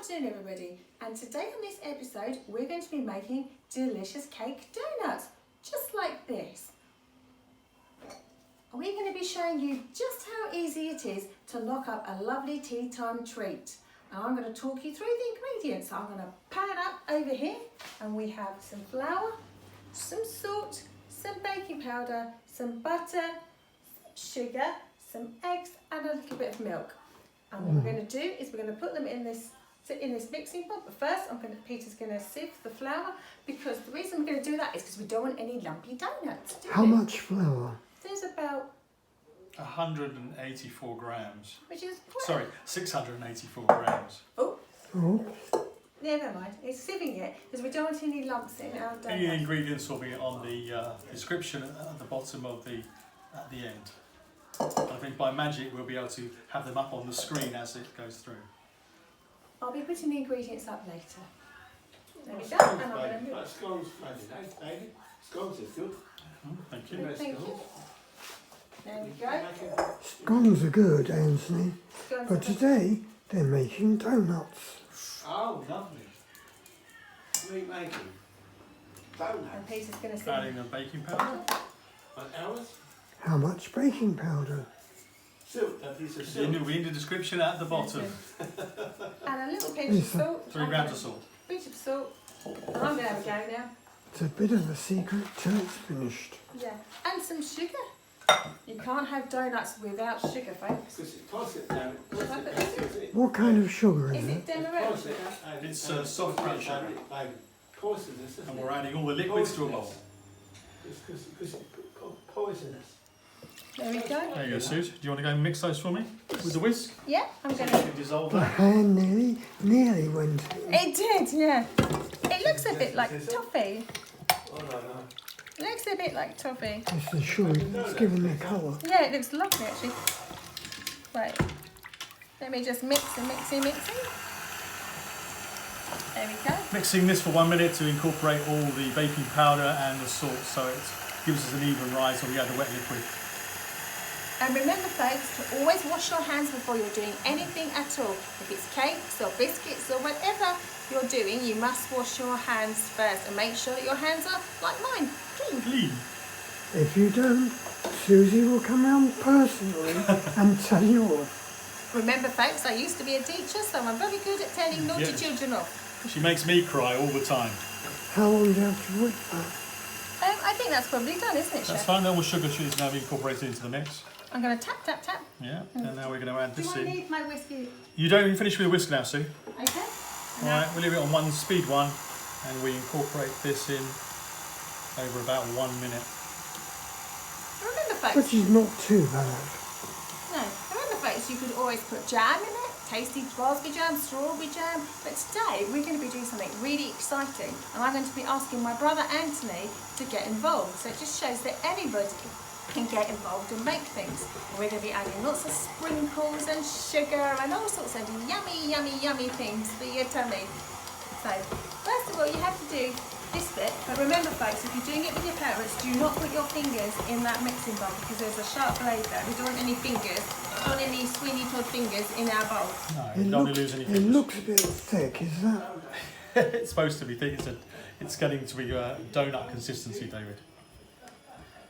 afternoon everybody, and today on this episode we're going to be making delicious cake donuts, just like this. We're going to be showing you just how easy it is to lock up a lovely tea time treat. And I'm going to talk you through the ingredients. I'm going to pan up over here, and we have some flour, some salt, some baking powder, some butter, some sugar, some eggs and a little bit of milk. And what we're going to do is we're going to put them in this mixing bowl. But first, Peter's going to sieve the flour, because the reason we're going to do that is because we don't want any lumpy donuts. How much flour? There's about 184 grams. Which is 684 grams. Oh, Oh, never mind. It's sieving it because we don't want any lumps in our donuts. Any ingredients will be on the description at the bottom of at the end. I think by magic we'll be able to have them up on the screen as it goes through. I'll be putting the ingredients up later. There we go. And I'm going to move. Scones, David. Scones is good. Thank you. Thank you. There we go. scones are good, Anthony. Scones But are- today they're making donuts. Oh, lovely. What are you making? And Donuts. Peter's going to Adding sieve. the baking powder. And ours? How much baking powder? Silk, that piece of silk. It'll be in the description at the bottom. And a little pinch of salt. 3 grams of salt. Pinch of salt. And I'm going to have a go now. It's a bit of a secret till it's finished. Yeah. And some sugar. You can't have donuts without sugar, folks. Because it toss it down. Toss it down. Toss it. What kind of sugar Is is it it? demerara Toss sugar? it. It's soft brown sugar. Poisonous, isn't And it? we're adding all the liquids to a bowl. Because it's poisonous. There we go. There you go, Suze. Do you want to go and mix those for me with the whisk? Yeah, I'm going You to. can dissolve The that. hand nearly went in. It did, yeah. It looks a bit like toffee. Oh, no. It looks a bit like toffee. It's the sugar that's giving the colour. Yeah, it looks lovely actually. Right. Let me just mix and mixy. There we go. Mixing this for 1 minute to incorporate all the baking powder and the salt, so it gives us an even rise when we add the wet liquid. And remember folks, to always wash your hands before you're doing anything at all. If it's cakes or biscuits or whatever you're doing, you must wash your hands first and make sure that your hands are like mine, clean. Clean. If you don't, Susie will come round personally and tell you off. Remember folks, I used to be a teacher, so I'm very good at telling naughty Yes. children off. She makes me cry all the time. How long do you have to wait that? I think that's probably done, isn't it, That's Chef? fine, then sugar is now incorporated into the mix. I'm going to tap. Yeah, and now we're going to add Do this I in. need my whiskey? You don't even finish with a whisk now, Sue. Okay. Alright, we'll leave it on speed 1, and we incorporate this in over about 1 minute. Remember folks, Which is not too bad. no, remember folks, you could always put jam in it, tasty raspberry jam, strawberry jam, but today we're going to be doing something really exciting, and I'm going to be asking my brother Anthony to get involved, so it just shows that anybody can get involved and make things. And we're going to be adding lots of sprinkles and sugar and all sorts of yummy things for your tummy. So, first of all, you have to do this bit, but remember folks, if you're doing it with your parents, do not put your fingers in that mixing bowl, because there's a sharp blade there. We don't want any fingers, don't want any Sweeney Todd fingers in our bowl. No, you don't want to lose any It fingers. looks a bit thick, is that? It's supposed to be thick. It's getting to be a donut consistency, David.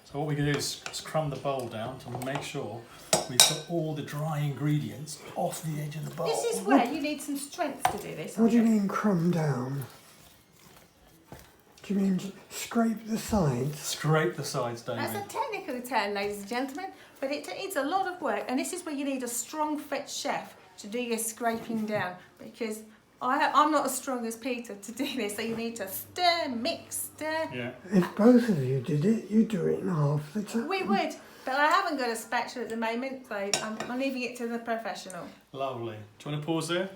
So what we can do is crumb the bowl down to make sure we put all the dry ingredients off the edge of the bowl. This is where you need some strength to do this. What do you mean crumb down? Do you mean scrape the sides? Scrape the sides, David. That's a technical term, ladies and gentlemen, but it needs a lot of work, and this is where you need a strong, fit chef to do your scraping down, because I'm not as strong as Peter to do this, so you need to stir, mix, stir. Yeah. If both of you did it, you'd do it in half the time. We would, but I haven't got a spatula at the moment, so I'm leaving it to the professional. Lovely. Do you want to pause there?